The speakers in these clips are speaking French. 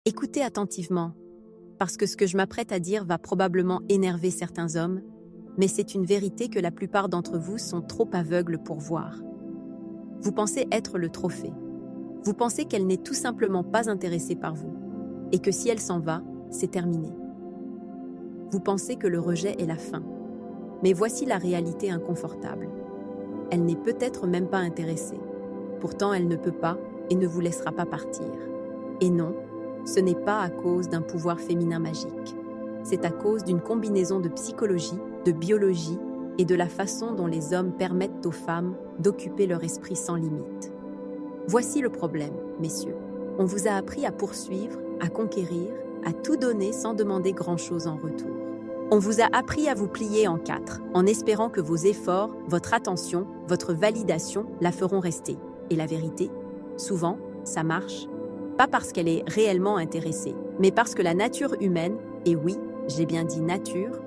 Écoutez attentivement, parce que ce que je m'apprête à dire va probablement énerver certains hommes, mais c'est une vérité que la plupart d'entre vous sont trop aveugles pour voir. Vous pensez être le trophée. Vous pensez qu'elle n'est tout simplement pas intéressée par vous, et que si elle s'en va, c'est terminé. Vous pensez que le rejet est la fin. Mais voici la réalité inconfortable. Elle n'est peut-être même pas intéressée. Pourtant, elle ne peut pas et ne vous laissera pas partir. Et non, ce n'est pas à cause d'un pouvoir féminin magique. C'est à cause d'une combinaison de psychologie, de biologie et de la façon dont les hommes permettent aux femmes d'occuper leur esprit sans limite. Voici le problème, messieurs. On vous a appris à poursuivre, à conquérir, à tout donner sans demander grand-chose en retour. On vous a appris à vous plier en quatre, en espérant que vos efforts, votre attention, votre validation la feront rester. Et la vérité, souvent, ça marche. Pas parce qu'elle est réellement intéressée, mais parce que la nature humaine, et oui, j'ai bien dit nature,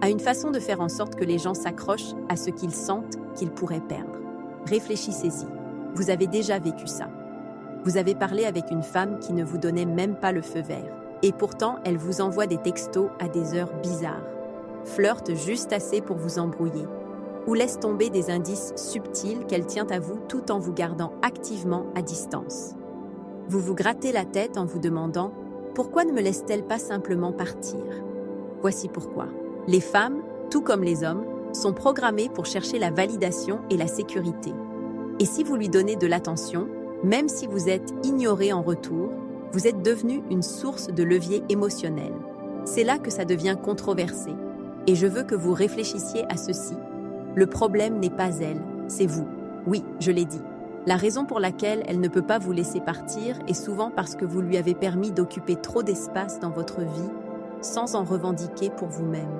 a une façon de faire en sorte que les gens s'accrochent à ce qu'ils sentent qu'ils pourraient perdre. Réfléchissez-y. Vous avez déjà vécu ça. Vous avez parlé avec une femme qui ne vous donnait même pas le feu vert. Et pourtant, elle vous envoie des textos à des heures bizarres. Flirte juste assez pour vous embrouiller. Ou laisse tomber des indices subtils qu'elle tient à vous tout en vous gardant activement à distance. Vous vous grattez la tête en vous demandant « Pourquoi ne me laisse-t-elle pas simplement partir ?» Voici pourquoi. Les femmes, tout comme les hommes, sont programmées pour chercher la validation et la sécurité. Et si vous lui donnez de l'attention, même si vous êtes ignoré en retour, vous êtes devenu une source de levier émotionnel. C'est là que ça devient controversé. Et je veux que vous réfléchissiez à ceci. Le problème n'est pas elle, c'est vous. Oui, je l'ai dit. La raison pour laquelle elle ne peut pas vous laisser partir est souvent parce que vous lui avez permis d'occuper trop d'espace dans votre vie sans en revendiquer pour vous-même.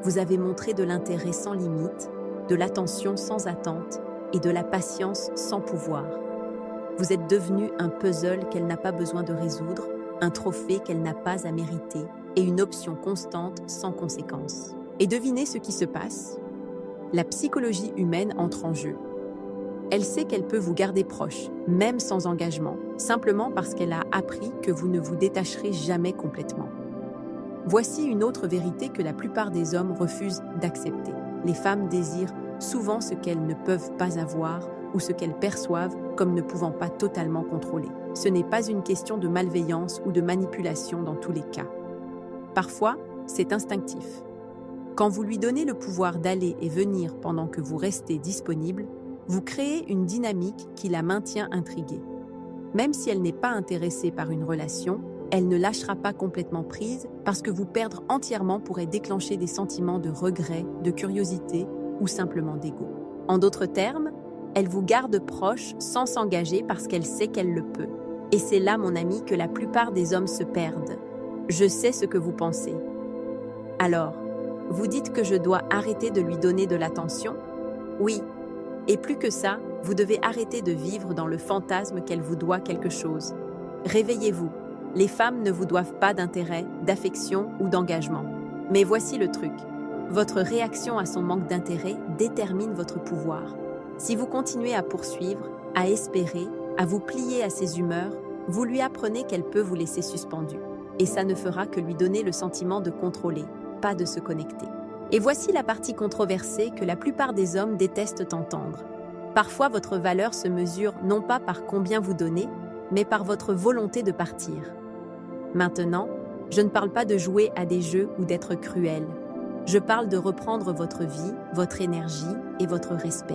Vous avez montré de l'intérêt sans limite, de l'attention sans attente et de la patience sans pouvoir. Vous êtes devenu un puzzle qu'elle n'a pas besoin de résoudre, un trophée qu'elle n'a pas à mériter et une option constante sans conséquence. Et devinez ce qui se passe? La psychologie humaine entre en jeu. Elle sait qu'elle peut vous garder proche, même sans engagement, simplement parce qu'elle a appris que vous ne vous détacherez jamais complètement. Voici une autre vérité que la plupart des hommes refusent d'accepter. Les femmes désirent souvent ce qu'elles ne peuvent pas avoir ou ce qu'elles perçoivent comme ne pouvant pas totalement contrôler. Ce n'est pas une question de malveillance ou de manipulation dans tous les cas. Parfois, c'est instinctif. Quand vous lui donnez le pouvoir d'aller et venir pendant que vous restez disponible, vous créez une dynamique qui la maintient intriguée. Même si elle n'est pas intéressée par une relation, elle ne lâchera pas complètement prise parce que vous perdre entièrement pourrait déclencher des sentiments de regret, de curiosité ou simplement d'ego. En d'autres termes, elle vous garde proche sans s'engager parce qu'elle sait qu'elle le peut. Et c'est là, mon ami, que la plupart des hommes se perdent. Je sais ce que vous pensez. Alors, vous dites que je dois arrêter de lui donner de l'attention? Oui. Et plus que ça, vous devez arrêter de vivre dans le fantasme qu'elle vous doit quelque chose. Réveillez-vous. Les femmes ne vous doivent pas d'intérêt, d'affection ou d'engagement. Mais voici le truc. Votre réaction à son manque d'intérêt détermine votre pouvoir. Si vous continuez à poursuivre, à espérer, à vous plier à ses humeurs, vous lui apprenez qu'elle peut vous laisser suspendu. Et ça ne fera que lui donner le sentiment de contrôler, pas de se connecter. Et voici la partie controversée que la plupart des hommes détestent entendre. Parfois, votre valeur se mesure non pas par combien vous donnez, mais par votre volonté de partir. Maintenant, je ne parle pas de jouer à des jeux ou d'être cruel. Je parle de reprendre votre vie, votre énergie et votre respect.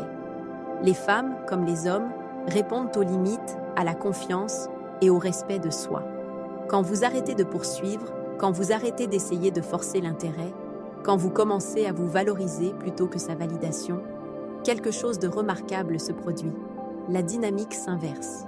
Les femmes, comme les hommes, répondent aux limites, à la confiance et au respect de soi. Quand vous arrêtez de poursuivre, quand vous arrêtez d'essayer de forcer l'intérêt, quand vous commencez à vous valoriser plutôt que sa validation, quelque chose de remarquable se produit. La dynamique s'inverse.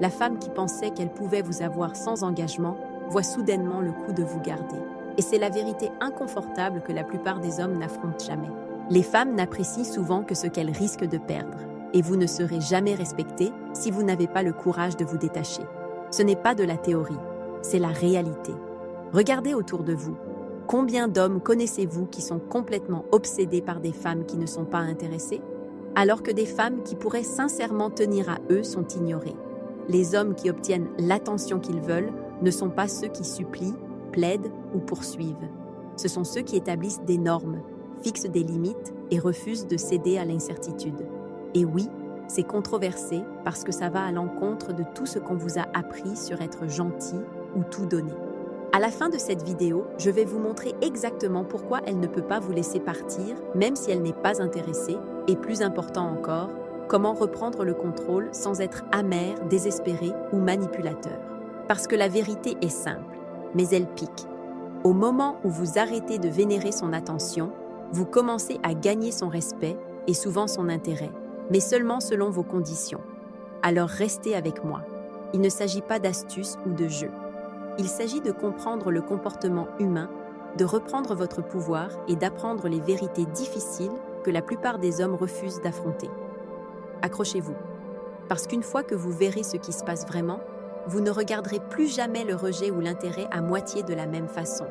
La femme qui pensait qu'elle pouvait vous avoir sans engagement voit soudainement le coup de vous garder. Et c'est la vérité inconfortable que la plupart des hommes n'affrontent jamais. Les femmes n'apprécient souvent que ce qu'elles risquent de perdre. Et vous ne serez jamais respecté si vous n'avez pas le courage de vous détacher. Ce n'est pas de la théorie, c'est la réalité. Regardez autour de vous. Combien d'hommes connaissez-vous qui sont complètement obsédés par des femmes qui ne sont pas intéressées, alors que des femmes qui pourraient sincèrement tenir à eux sont ignorées? Les hommes qui obtiennent l'attention qu'ils veulent ne sont pas ceux qui supplient, plaident ou poursuivent. Ce sont ceux qui établissent des normes, fixent des limites et refusent de céder à l'incertitude. Et oui, c'est controversé parce que ça va à l'encontre de tout ce qu'on vous a appris sur être gentil ou tout donner. À la fin de cette vidéo, je vais vous montrer exactement pourquoi elle ne peut pas vous laisser partir, même si elle n'est pas intéressée, et plus important encore, comment reprendre le contrôle sans être amer, désespéré ou manipulateur. Parce que la vérité est simple, mais elle pique. Au moment où vous arrêtez de vénérer son attention, vous commencez à gagner son respect et souvent son intérêt, mais seulement selon vos conditions. Alors restez avec moi. Il ne s'agit pas d'astuces ou de jeux. Il s'agit de comprendre le comportement humain, de reprendre votre pouvoir et d'apprendre les vérités difficiles que la plupart des hommes refusent d'affronter. Accrochez-vous, parce qu'une fois que vous verrez ce qui se passe vraiment, vous ne regarderez plus jamais le rejet ou l'intérêt à moitié de la même façon.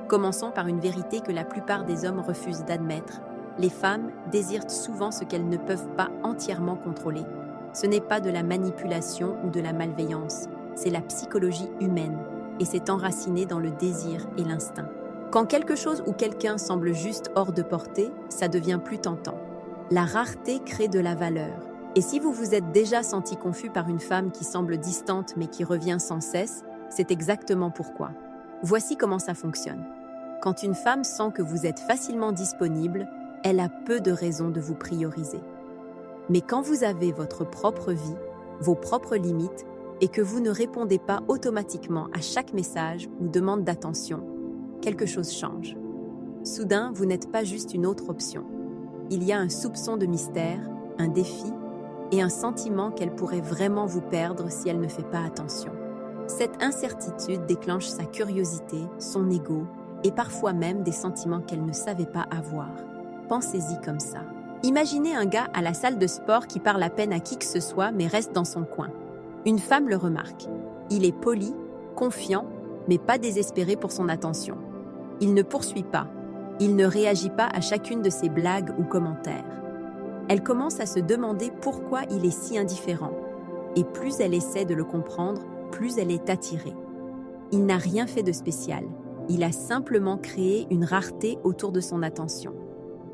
Commençons par une vérité que la plupart des hommes refusent d'admettre. Les femmes désirent souvent ce qu'elles ne peuvent pas entièrement contrôler. Ce n'est pas de la manipulation ou de la malveillance, c'est la psychologie humaine, et c'est enraciné dans le désir et l'instinct. Quand quelque chose ou quelqu'un semble juste hors de portée, ça devient plus tentant. La rareté crée de la valeur. Et si vous vous êtes déjà senti confus par une femme qui semble distante mais qui revient sans cesse, c'est exactement pourquoi. Voici comment ça fonctionne. Quand une femme sent que vous êtes facilement disponible, elle a peu de raisons de vous prioriser. Mais quand vous avez votre propre vie, vos propres limites, et que vous ne répondez pas automatiquement à chaque message ou demande d'attention, quelque chose change. Soudain, vous n'êtes pas juste une autre option. Il y a un soupçon de mystère, un défi et un sentiment qu'elle pourrait vraiment vous perdre si elle ne fait pas attention. Cette incertitude déclenche sa curiosité, son ego et parfois même des sentiments qu'elle ne savait pas avoir. Pensez-y comme ça. Imaginez un gars à la salle de sport qui parle à peine à qui que ce soit mais reste dans son coin. Une femme le remarque. Il est poli, confiant, mais pas désespéré pour son attention. Il ne poursuit pas. Il ne réagit pas à chacune de ses blagues ou commentaires. Elle commence à se demander pourquoi il est si indifférent. Et plus elle essaie de le comprendre, plus elle est attirée. Il n'a rien fait de spécial. Il a simplement créé une rareté autour de son attention.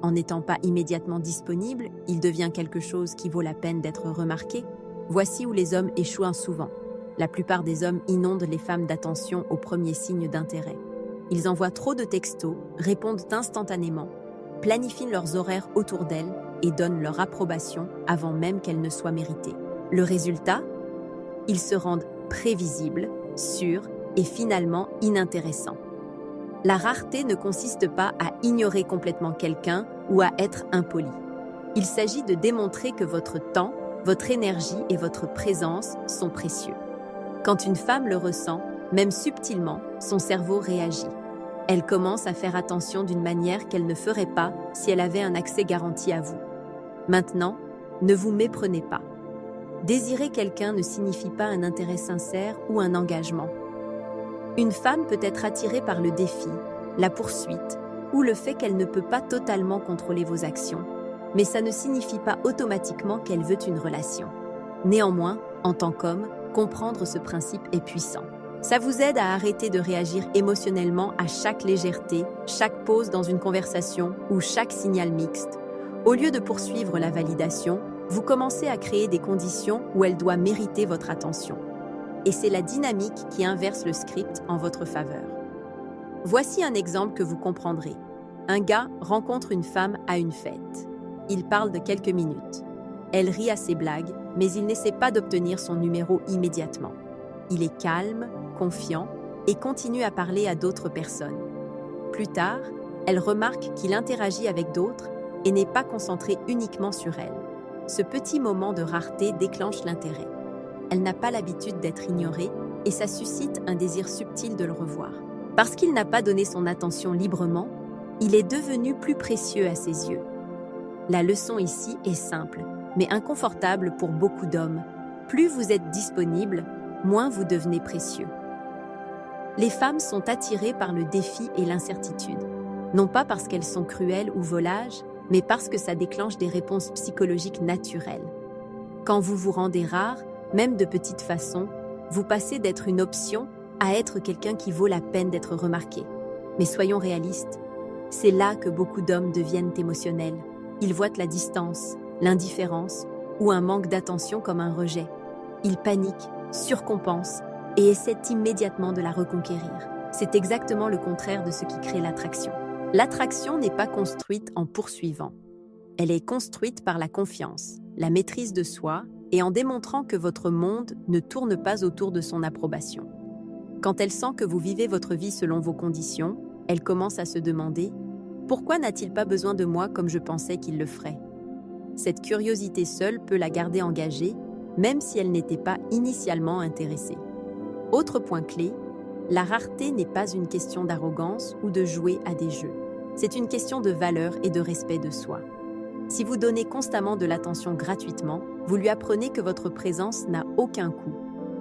En n'étant pas immédiatement disponible, il devient quelque chose qui vaut la peine d'être remarqué. Voici où les hommes échouent souvent. La plupart des hommes inondent les femmes d'attention au premier signe d'intérêt. Ils envoient trop de textos, répondent instantanément, planifient leurs horaires autour d'elles et donnent leur approbation avant même qu'elle ne soit méritée. Le résultat ? Ils se rendent prévisibles, sûrs et finalement inintéressants. La rareté ne consiste pas à ignorer complètement quelqu'un ou à être impoli. Il s'agit de démontrer que votre temps, votre énergie et votre présence sont précieux. Quand une femme le ressent, même subtilement, son cerveau réagit. Elle commence à faire attention d'une manière qu'elle ne ferait pas si elle avait un accès garanti à vous. Maintenant, ne vous méprenez pas. Désirer quelqu'un ne signifie pas un intérêt sincère ou un engagement. Une femme peut être attirée par le défi, la poursuite ou le fait qu'elle ne peut pas totalement contrôler vos actions. Mais ça ne signifie pas automatiquement qu'elle veut une relation. Néanmoins, en tant qu'homme, comprendre ce principe est puissant. Ça vous aide à arrêter de réagir émotionnellement à chaque légèreté, chaque pause dans une conversation ou chaque signal mixte. Au lieu de poursuivre la validation, vous commencez à créer des conditions où elle doit mériter votre attention. Et c'est la dynamique qui inverse le script en votre faveur. Voici un exemple que vous comprendrez. Un gars rencontre une femme à une fête. Il parle de quelques minutes. Elle rit à ses blagues, mais il n'essaie pas d'obtenir son numéro immédiatement. Il est calme, confiant et continue à parler à d'autres personnes. Plus tard, elle remarque qu'il interagit avec d'autres et n'est pas concentré uniquement sur elle. Ce petit moment de rareté déclenche l'intérêt. Elle n'a pas l'habitude d'être ignorée et ça suscite un désir subtil de le revoir. Parce qu'il n'a pas donné son attention librement, il est devenu plus précieux à ses yeux. La leçon ici est simple, mais inconfortable pour beaucoup d'hommes. Plus vous êtes disponible, moins vous devenez précieux. Les femmes sont attirées par le défi et l'incertitude, non pas parce qu'elles sont cruelles ou volages, mais parce que ça déclenche des réponses psychologiques naturelles. Quand vous vous rendez rare, même de petite façon, vous passez d'être une option à être quelqu'un qui vaut la peine d'être remarqué. Mais soyons réalistes, c'est là que beaucoup d'hommes deviennent émotionnels. Ils voient la distance, l'indifférence ou un manque d'attention comme un rejet. Ils paniquent, surcompensent et essaient immédiatement de la reconquérir. C'est exactement le contraire de ce qui crée l'attraction. L'attraction n'est pas construite en poursuivant. Elle est construite par la confiance, la maîtrise de soi et en démontrant que votre monde ne tourne pas autour de son approbation. Quand elle sent que vous vivez votre vie selon vos conditions, elle commence à se demander « Pourquoi n'a-t-il pas besoin de moi comme je pensais qu'il le ferait ?» Cette curiosité seule peut la garder engagée, même si elle n'était pas initialement intéressée. Autre point clé, la rareté n'est pas une question d'arrogance ou de jouer à des jeux. C'est une question de valeur et de respect de soi. Si vous donnez constamment de l'attention gratuitement, vous lui apprenez que votre présence n'a aucun coût.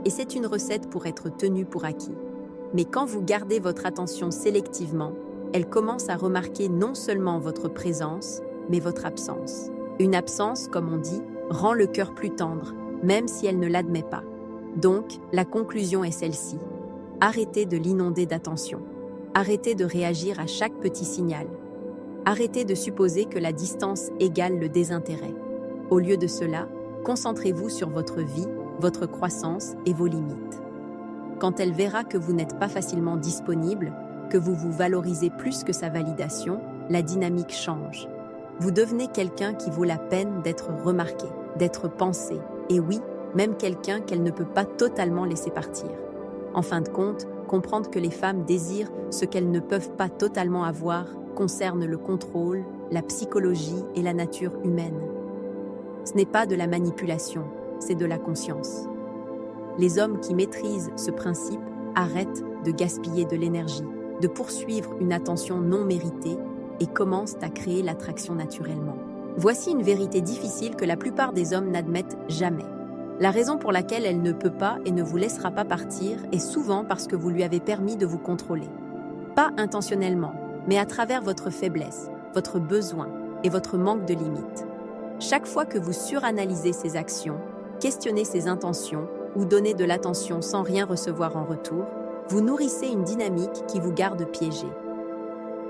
Et c'est une recette pour être tenue pour acquis. Mais quand vous gardez votre attention sélectivement, elle commence à remarquer non seulement votre présence, mais votre absence. Une absence, comme on dit, rend le cœur plus tendre, même si elle ne l'admet pas. Donc, la conclusion est celle-ci. Arrêtez de l'inonder d'attention. Arrêtez de réagir à chaque petit signal. Arrêtez de supposer que la distance égale le désintérêt. Au lieu de cela, concentrez-vous sur votre vie, votre croissance et vos limites. Quand elle verra que vous n'êtes pas facilement disponible, que vous vous valorisez plus que sa validation, la dynamique change. Vous devenez quelqu'un qui vaut la peine d'être remarqué, d'être pensé, et oui, même quelqu'un qu'elle ne peut pas totalement laisser partir. En fin de compte, comprendre que les femmes désirent ce qu'elles ne peuvent pas totalement avoir concerne le contrôle, la psychologie et la nature humaine. Ce n'est pas de la manipulation, c'est de la conscience. Les hommes qui maîtrisent ce principe arrêtent de gaspiller de l'énergie, de poursuivre une attention non méritée et commencent à créer l'attraction naturellement. Voici une vérité difficile que la plupart des hommes n'admettent jamais. La raison pour laquelle elle ne peut pas et ne vous laissera pas partir est souvent parce que vous lui avez permis de vous contrôler. Pas intentionnellement, mais à travers votre faiblesse, votre besoin et votre manque de limites. Chaque fois que vous suranalysez ses actions, questionnez ses intentions ou donnez de l'attention sans rien recevoir en retour, vous nourrissez une dynamique qui vous garde piégé.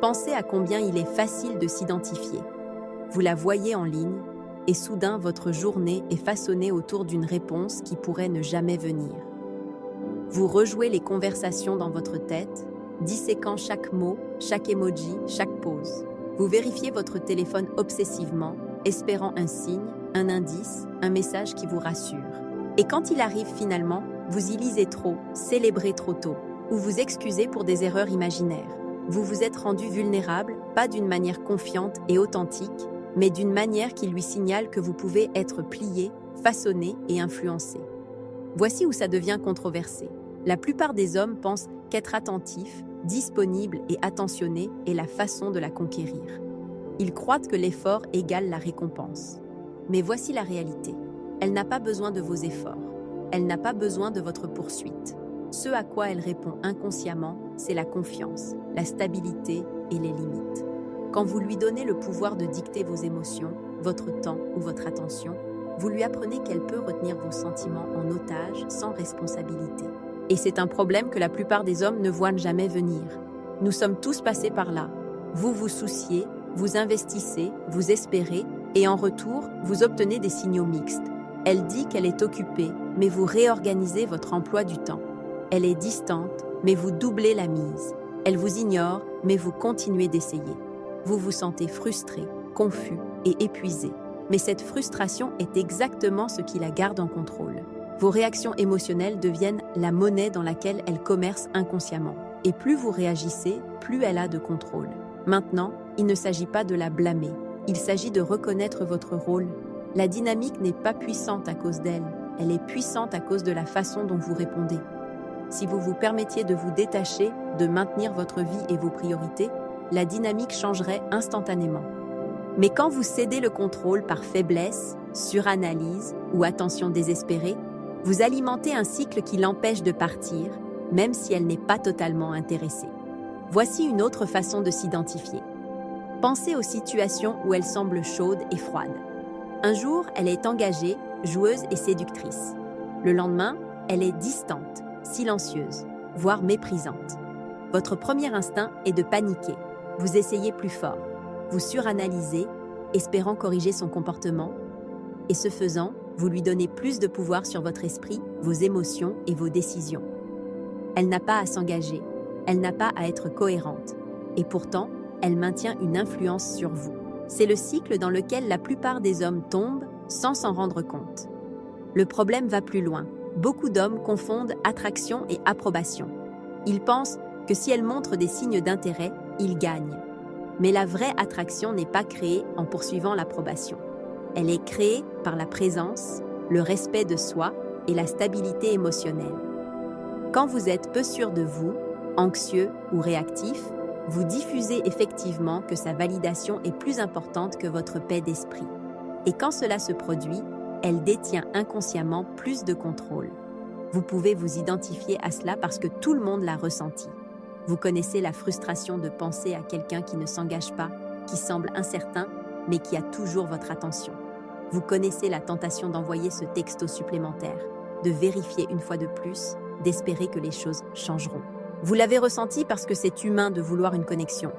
Pensez à combien il est facile de s'identifier. Vous la voyez en ligne, et soudain votre journée est façonnée autour d'une réponse qui pourrait ne jamais venir. Vous rejouez les conversations dans votre tête, disséquant chaque mot, chaque emoji, chaque pause. Vous vérifiez votre téléphone obsessivement, espérant un signe, un indice, un message qui vous rassure. Et quand il arrive finalement, vous y lisez trop, célébrez trop tôt, ou vous excusez pour des erreurs imaginaires. Vous vous êtes rendu vulnérable, pas d'une manière confiante et authentique, mais d'une manière qui lui signale que vous pouvez être plié, façonné et influencé. Voici où ça devient controversé. La plupart des hommes pensent qu'être attentif, disponible et attentionné est la façon de la conquérir. Ils croient que l'effort égale la récompense. Mais voici la réalité. Elle n'a pas besoin de vos efforts. Elle n'a pas besoin de votre poursuite. Ce à quoi elle répond inconsciemment, c'est la confiance, la stabilité et les limites. Quand vous lui donnez le pouvoir de dicter vos émotions, votre temps ou votre attention, vous lui apprenez qu'elle peut retenir vos sentiments en otage sans responsabilité. Et c'est un problème que la plupart des hommes ne voient jamais venir. Nous sommes tous passés par là. Vous vous souciez, vous investissez, vous espérez, et en retour, vous obtenez des signaux mixtes. Elle dit qu'elle est occupée, mais vous réorganisez votre emploi du temps. Elle est distante, mais vous doublez la mise. Elle vous ignore, mais vous continuez d'essayer. Vous vous sentez frustré, confus et épuisé. Mais cette frustration est exactement ce qui la garde en contrôle. Vos réactions émotionnelles deviennent la monnaie dans laquelle elle commerce inconsciemment. Et plus vous réagissez, plus elle a de contrôle. Maintenant, il ne s'agit pas de la blâmer. Il s'agit de reconnaître votre rôle. La dynamique n'est pas puissante à cause d'elle. Elle est puissante à cause de la façon dont vous répondez. Si vous vous permettiez de vous détacher, de maintenir votre vie et vos priorités, la dynamique changerait instantanément. Mais quand vous cédez le contrôle par faiblesse, suranalyse ou attention désespérée, vous alimentez un cycle qui l'empêche de partir, même si elle n'est pas totalement intéressée. Voici une autre façon de s'identifier. Pensez aux situations où elle semble chaude et froide. Un jour, elle est engagée, joueuse et séductrice. Le lendemain, elle est distante, silencieuse. voire méprisante. Votre premier instinct est de paniquer. Vous essayez plus fort. Vous suranalysez, espérant corriger son comportement. Et ce faisant, vous lui donnez plus de pouvoir sur votre esprit, vos émotions et vos décisions. Elle n'a pas à s'engager. Elle n'a pas à être cohérente. Et pourtant, elle maintient une influence sur vous. C'est le cycle dans lequel la plupart des hommes tombent sans s'en rendre compte. Le problème va plus loin. Beaucoup d'hommes confondent attraction et approbation. Ils pensent que si elles montrent des signes d'intérêt, ils gagnent. Mais la vraie attraction n'est pas créée en poursuivant l'approbation. Elle est créée par la présence, le respect de soi et la stabilité émotionnelle. Quand vous êtes peu sûr de vous, anxieux ou réactif, vous diffusez effectivement que sa validation est plus importante que votre paix d'esprit. Et quand cela se produit, elle détient inconsciemment plus de contrôle. Vous pouvez vous identifier à cela parce que tout le monde l'a ressenti. Vous connaissez la frustration de penser à quelqu'un qui ne s'engage pas, qui semble incertain, mais qui a toujours votre attention. Vous connaissez la tentation d'envoyer ce texto supplémentaire, de vérifier une fois de plus, d'espérer que les choses changeront. Vous l'avez ressenti parce que c'est humain de vouloir une connexion.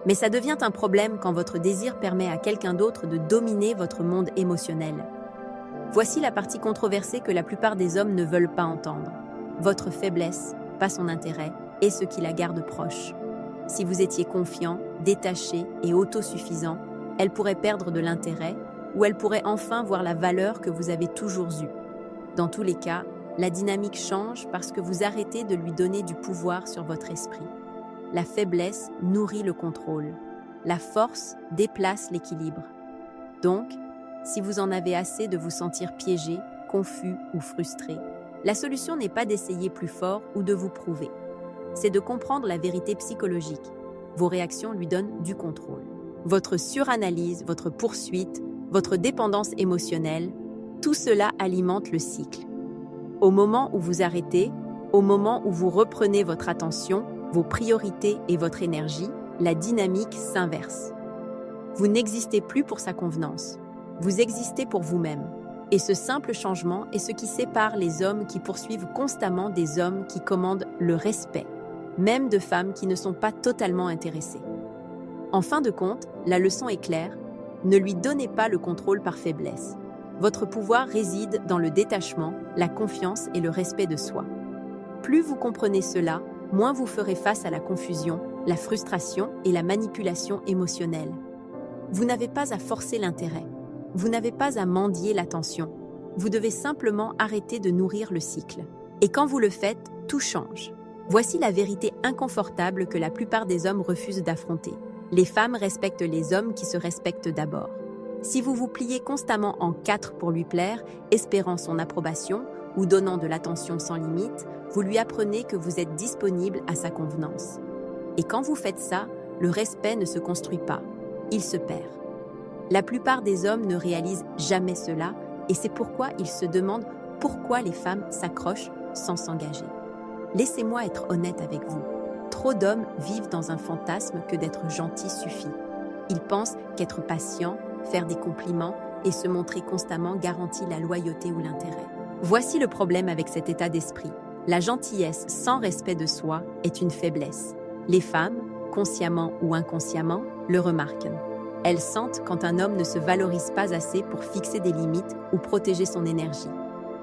Mais ça devient un problème quand votre désir permet à quelqu'un d'autre de dominer votre monde émotionnel. Voici la partie controversée que la plupart des hommes ne veulent pas entendre. Votre faiblesse, pas son intérêt, est ce qui la garde proche. Si vous étiez confiant, détaché et autosuffisant, elle pourrait perdre de l'intérêt ou elle pourrait enfin voir la valeur que vous avez toujours eue. Dans tous les cas, la dynamique change parce que vous arrêtez de lui donner du pouvoir sur votre esprit. La faiblesse nourrit le contrôle. La force déplace l'équilibre. Donc, si vous en avez assez de vous sentir piégé, confus ou frustré, la solution n'est pas d'essayer plus fort ou de vous prouver. C'est de comprendre la vérité psychologique. Vos réactions lui donnent du contrôle. Votre suranalyse, votre poursuite, votre dépendance émotionnelle, tout cela alimente le cycle. Au moment où vous arrêtez, au moment où vous reprenez votre attention, vos priorités et votre énergie, la dynamique s'inverse. Vous n'existez plus pour sa convenance. Vous existez pour vous-même. Et ce simple changement est ce qui sépare les hommes qui poursuivent constamment des hommes qui commandent le respect, même de femmes qui ne sont pas totalement intéressées. En fin de compte, la leçon est claire, ne lui donnez pas le contrôle par faiblesse. Votre pouvoir réside dans le détachement, la confiance et le respect de soi. Plus vous comprenez cela, moins vous ferez face à la confusion, la frustration et la manipulation émotionnelle. Vous n'avez pas à forcer l'intérêt. Vous n'avez pas à mendier l'attention. Vous devez simplement arrêter de nourrir le cycle. Et quand vous le faites, tout change. Voici la vérité inconfortable que la plupart des hommes refusent d'affronter. Les femmes respectent les hommes qui se respectent d'abord. Si vous vous pliez constamment en quatre pour lui plaire, espérant son approbation ou donnant de l'attention sans limite, vous lui apprenez que vous êtes disponible à sa convenance. Et quand vous faites ça, le respect ne se construit pas, il se perd. La plupart des hommes ne réalisent jamais cela et c'est pourquoi ils se demandent pourquoi les femmes s'accrochent sans s'engager. Laissez-moi être honnête avec vous. Trop d'hommes vivent dans un fantasme que d'être gentil suffit. Ils pensent qu'être patient, faire des compliments et se montrer constamment garantit la loyauté ou l'intérêt. Voici le problème avec cet état d'esprit. La gentillesse sans respect de soi est une faiblesse. Les femmes, consciemment ou inconsciemment, le remarquent. Elles sentent quand un homme ne se valorise pas assez pour fixer des limites ou protéger son énergie.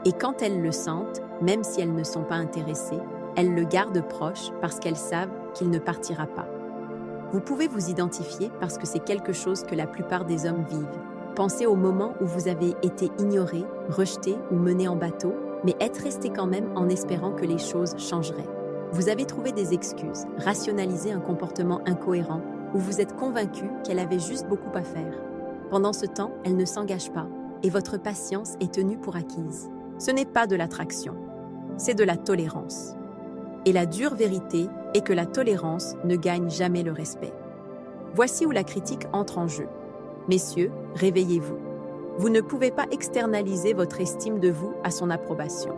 Et quand elles le sentent, même si elles ne sont pas intéressées, elles le gardent proche parce qu'elles savent qu'il ne partira pas. Vous pouvez vous identifier parce que c'est quelque chose que la plupart des hommes vivent. Pensez au moment où vous avez été ignoré, rejeté ou mené en bateau, mais êtes resté quand même en espérant que les choses changeraient. Vous avez trouvé des excuses, rationalisé un comportement incohérent, ou vous êtes convaincu qu'elle avait juste beaucoup à faire. Pendant ce temps, elle ne s'engage pas, et votre patience est tenue pour acquise. Ce n'est pas de l'attraction, c'est de la tolérance. Et la dure vérité est que la tolérance ne gagne jamais le respect. Voici où la critique entre en jeu. Messieurs, réveillez-vous. Vous ne pouvez pas externaliser votre estime de vous à son approbation.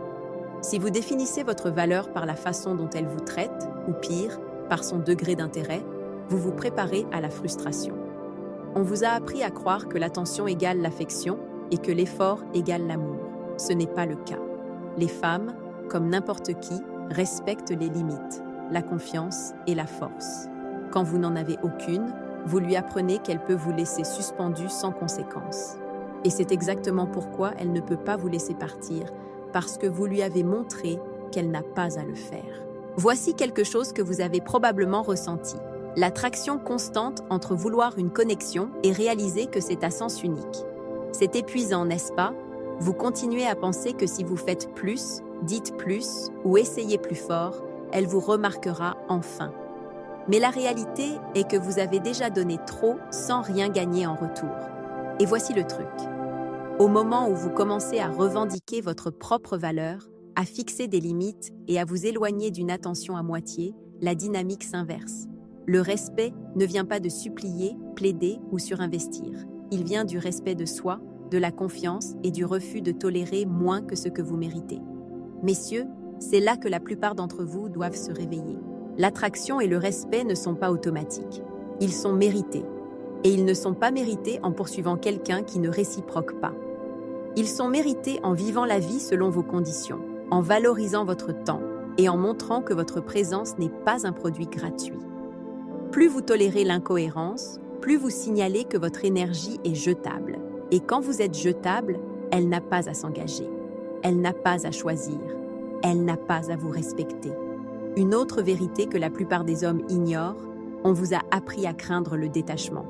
Si vous définissez votre valeur par la façon dont elle vous traite, ou pire, par son degré d'intérêt, vous vous préparez à la frustration. On vous a appris à croire que l'attention égale l'affection et que l'effort égale l'amour. Ce n'est pas le cas. Les femmes, comme n'importe qui, respecte les limites, la confiance et la force. Quand vous n'en avez aucune, vous lui apprenez qu'elle peut vous laisser suspendu sans conséquence. Et c'est exactement pourquoi elle ne peut pas vous laisser partir, parce que vous lui avez montré qu'elle n'a pas à le faire. Voici quelque chose que vous avez probablement ressenti. L'attraction constante entre vouloir une connexion et réaliser que c'est à sens unique. C'est épuisant, n'est-ce pas? Vous continuez à penser que si vous faites plus, dites plus ou essayez plus fort, elle vous remarquera enfin. Mais la réalité est que vous avez déjà donné trop sans rien gagner en retour. Et voici le truc. Au moment où vous commencez à revendiquer votre propre valeur, à fixer des limites et à vous éloigner d'une attention à moitié, la dynamique s'inverse. Le respect ne vient pas de supplier, plaider ou surinvestir. Il vient du respect de soi, de la confiance et du refus de tolérer moins que ce que vous méritez. Messieurs, c'est là que la plupart d'entre vous doivent se réveiller. L'attraction et le respect ne sont pas automatiques. Ils sont mérités. Et ils ne sont pas mérités en poursuivant quelqu'un qui ne réciproque pas. Ils sont mérités en vivant la vie selon vos conditions, en valorisant votre temps et en montrant que votre présence n'est pas un produit gratuit. Plus vous tolérez l'incohérence, plus vous signalez que votre énergie est jetable. Et quand vous êtes jetable, elle n'a pas à s'engager. Elle n'a pas à choisir. Elle n'a pas à vous respecter. Une autre vérité que la plupart des hommes ignorent, on vous a appris à craindre le détachement.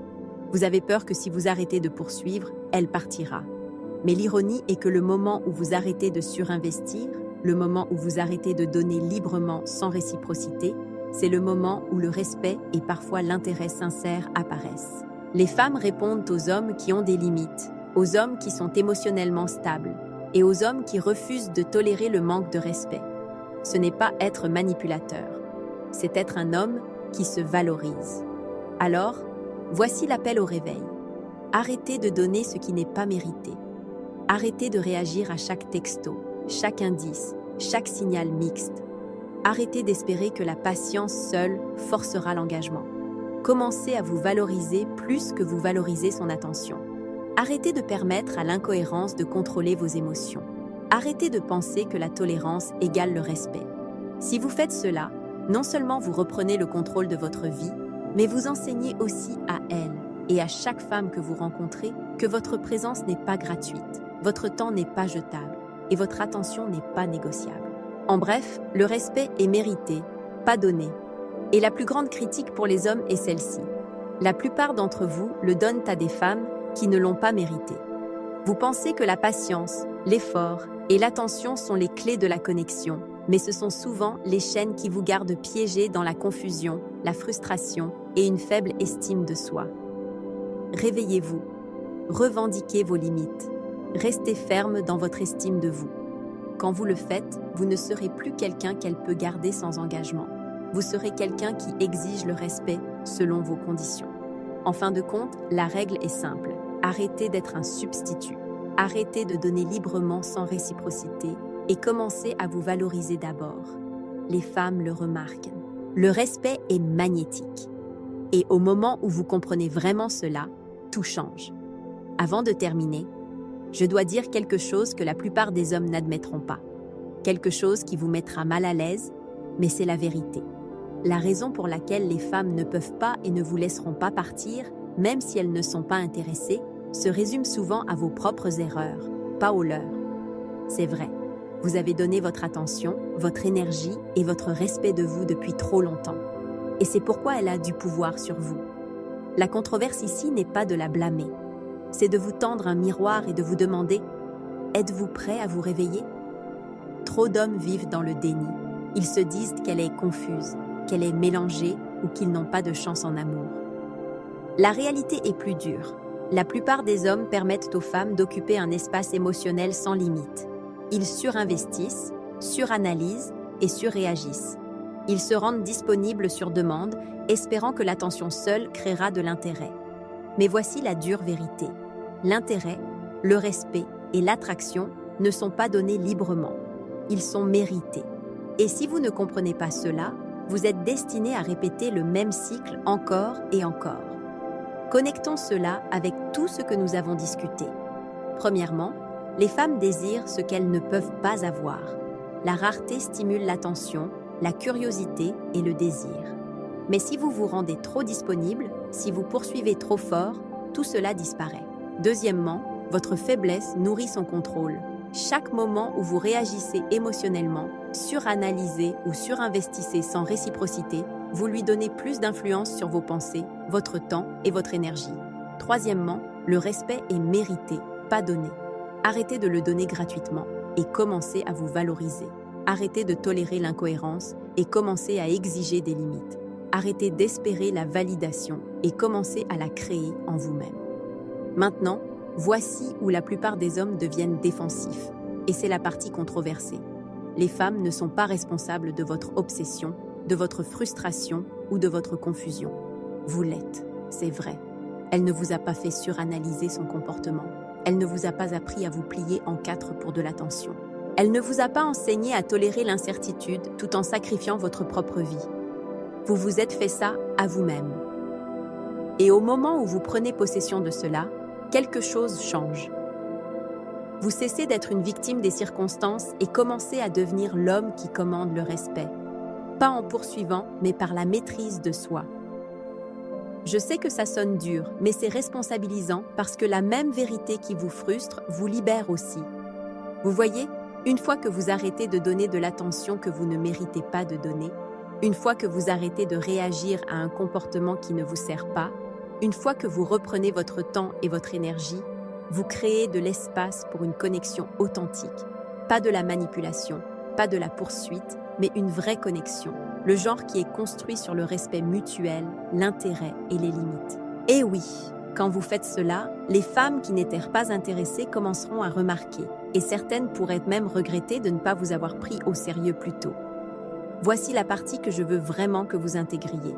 Vous avez peur que si vous arrêtez de poursuivre, elle partira. Mais l'ironie est que le moment où vous arrêtez de surinvestir, le moment où vous arrêtez de donner librement sans réciprocité, c'est le moment où le respect et parfois l'intérêt sincère apparaissent. Les femmes répondent aux hommes qui ont des limites, aux hommes qui sont émotionnellement stables et aux hommes qui refusent de tolérer le manque de respect. Ce n'est pas être manipulateur, c'est être un homme qui se valorise. Alors, voici l'appel au réveil. Arrêtez de donner ce qui n'est pas mérité. Arrêtez de réagir à chaque texto, chaque indice, chaque signal mixte. Arrêtez d'espérer que la patience seule forcera l'engagement. Commencez à vous valoriser plus que vous valorisez son attention. Arrêtez de permettre à l'incohérence de contrôler vos émotions. Arrêtez de penser que la tolérance égale le respect. Si vous faites cela, non seulement vous reprenez le contrôle de votre vie, mais vous enseignez aussi à elle et à chaque femme que vous rencontrez que votre présence n'est pas gratuite, votre temps n'est pas jetable et votre attention n'est pas négociable. En bref, le respect est mérité, pas donné. Et la plus grande critique pour les hommes est celle-ci. La plupart d'entre vous le donnent à des femmes qui ne l'ont pas mérité. Vous pensez que la patience, l'effort et l'attention sont les clés de la connexion, mais ce sont souvent les chaînes qui vous gardent piégés dans la confusion, la frustration et une faible estime de soi. Réveillez-vous, revendiquez vos limites, restez ferme dans votre estime de vous. Quand vous le faites, vous ne serez plus quelqu'un qu'elle peut garder sans engagement. Vous serez quelqu'un qui exige le respect selon vos conditions. En fin de compte, la règle est simple. Arrêtez d'être un substitut. Arrêtez de donner librement sans réciprocité et commencez à vous valoriser d'abord. Les femmes le remarquent. Le respect est magnétique. Et au moment où vous comprenez vraiment cela, tout change. Avant de terminer, je dois dire quelque chose que la plupart des hommes n'admettront pas. Quelque chose qui vous mettra mal à l'aise, mais c'est la vérité. La raison pour laquelle les femmes ne peuvent pas et ne vous laisseront pas partir, même si elles ne sont pas intéressées, se résume souvent à vos propres erreurs, pas aux leurs. C'est vrai, vous avez donné votre attention, votre énergie et votre respect de vous depuis trop longtemps. Et c'est pourquoi elle a du pouvoir sur vous. La controverse ici n'est pas de la blâmer. C'est de vous tendre un miroir et de vous demander « Êtes-vous prêt à vous réveiller ?» Trop d'hommes vivent dans le déni. Ils se disent qu'elle est confuse, qu'elle est mélangée ou qu'ils n'ont pas de chance en amour. La réalité est plus dure. La plupart des hommes permettent aux femmes d'occuper un espace émotionnel sans limite. Ils surinvestissent, suranalysent et surréagissent. Ils se rendent disponibles sur demande, espérant que l'attention seule créera de l'intérêt. Mais voici la dure vérité. L'intérêt, le respect et l'attraction ne sont pas donnés librement. Ils sont mérités. Et si vous ne comprenez pas cela, vous êtes destiné à répéter le même cycle encore et encore. Connectons cela avec tout ce que nous avons discuté. Premièrement, les femmes désirent ce qu'elles ne peuvent pas avoir. La rareté stimule l'attention, la curiosité et le désir. Mais si vous vous rendez trop disponible, si vous poursuivez trop fort, tout cela disparaît. Deuxièmement, votre faiblesse nourrit son contrôle. Chaque moment où vous réagissez émotionnellement, suranalysez ou surinvestissez sans réciprocité, vous lui donnez plus d'influence sur vos pensées, votre temps et votre énergie. Troisièmement, le respect est mérité, pas donné. Arrêtez de le donner gratuitement et commencez à vous valoriser. Arrêtez de tolérer l'incohérence et commencez à exiger des limites. Arrêtez d'espérer la validation et commencez à la créer en vous-même. Maintenant, voici où la plupart des hommes deviennent défensifs, et c'est la partie controversée. Les femmes ne sont pas responsables de votre obsession, de votre frustration ou de votre confusion. Vous l'êtes, c'est vrai. Elle ne vous a pas fait suranalyser son comportement. Elle ne vous a pas appris à vous plier en quatre pour de l'attention. Elle ne vous a pas enseigné à tolérer l'incertitude tout en sacrifiant votre propre vie. Vous vous êtes fait ça à vous-même. Et au moment où vous prenez possession de cela, quelque chose change. Vous cessez d'être une victime des circonstances et commencez à devenir l'homme qui commande le respect. Pas en poursuivant, mais par la maîtrise de soi. Je sais que ça sonne dur, mais c'est responsabilisant parce que la même vérité qui vous frustre vous libère aussi. Vous voyez, une fois que vous arrêtez de donner de l'attention que vous ne méritez pas de donner, une fois que vous arrêtez de réagir à un comportement qui ne vous sert pas, une fois que vous reprenez votre temps et votre énergie, vous créez de l'espace pour une connexion authentique. Pas de la manipulation, pas de la poursuite, mais une vraie connexion. Le genre qui est construit sur le respect mutuel, l'intérêt et les limites. Et oui, quand vous faites cela, les femmes qui n'étaient pas intéressées commenceront à remarquer, et certaines pourraient même regretter de ne pas vous avoir pris au sérieux plus tôt. Voici la partie que je veux vraiment que vous intégriez.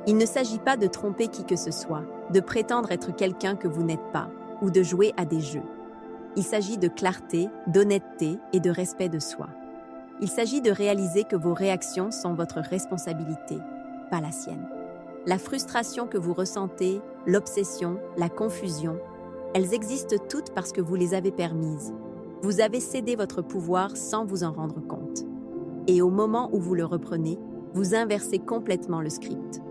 Il ne s'agit pas de tromper qui que ce soit, de prétendre être quelqu'un que vous n'êtes pas, ou de jouer à des jeux. Il s'agit de clarté, d'honnêteté et de respect de soi. Il s'agit de réaliser que vos réactions sont votre responsabilité, pas la sienne. La frustration que vous ressentez, l'obsession, la confusion, elles existent toutes parce que vous les avez permises. Vous avez cédé votre pouvoir sans vous en rendre compte. Et au moment où vous le reprenez, vous inversez complètement le script.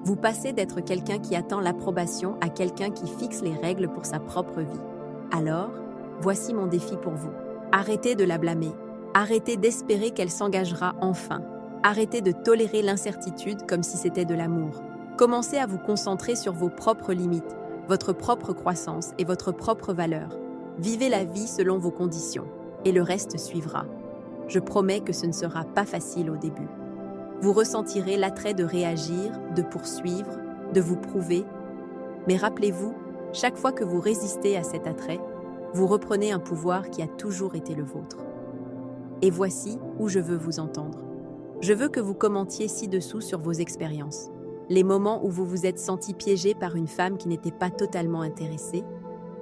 Vous passez d'être quelqu'un qui attend l'approbation à quelqu'un qui fixe les règles pour sa propre vie. Alors, voici mon défi pour vous. Arrêtez de la blâmer. Arrêtez d'espérer qu'elle s'engagera enfin. Arrêtez de tolérer l'incertitude comme si c'était de l'amour. Commencez à vous concentrer sur vos propres limites, votre propre croissance et votre propre valeur. Vivez la vie selon vos conditions, et le reste suivra. Je promets que ce ne sera pas facile au début. Vous ressentirez l'attrait de réagir, de poursuivre, de vous prouver. Mais rappelez-vous, chaque fois que vous résistez à cet attrait, vous reprenez un pouvoir qui a toujours été le vôtre. Et voici où je veux vous entendre. Je veux que vous commentiez ci-dessous sur vos expériences. Les moments où vous vous êtes senti piégé par une femme qui n'était pas totalement intéressée,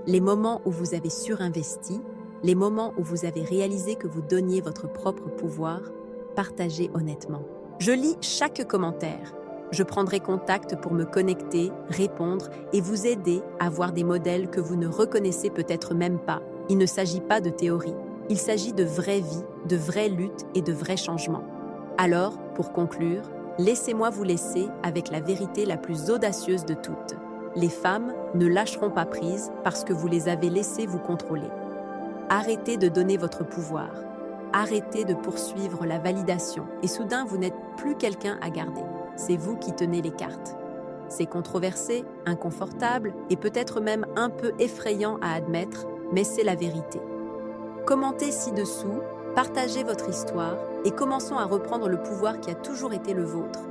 les moments où vous avez surinvesti, les moments où vous avez réalisé que vous donniez votre propre pouvoir, partagez honnêtement. Je lis chaque commentaire. Je prendrai contact pour me connecter, répondre et vous aider à voir des modèles que vous ne reconnaissez peut-être même pas. Il ne s'agit pas de théorie. Il s'agit de vraies vies, de vraies luttes et de vrais changements. Alors, pour conclure, laissez-moi vous laisser avec la vérité la plus audacieuse de toutes. Les femmes ne lâcheront pas prise parce que vous les avez laissées vous contrôler. Arrêtez de donner votre pouvoir. Arrêtez de poursuivre la validation et soudain vous n'êtes plus quelqu'un à garder. C'est vous qui tenez les cartes. C'est controversé, inconfortable et peut-être même un peu effrayant à admettre, mais c'est la vérité. Commentez ci-dessous, partagez votre histoire et commençons à reprendre le pouvoir qui a toujours été le vôtre.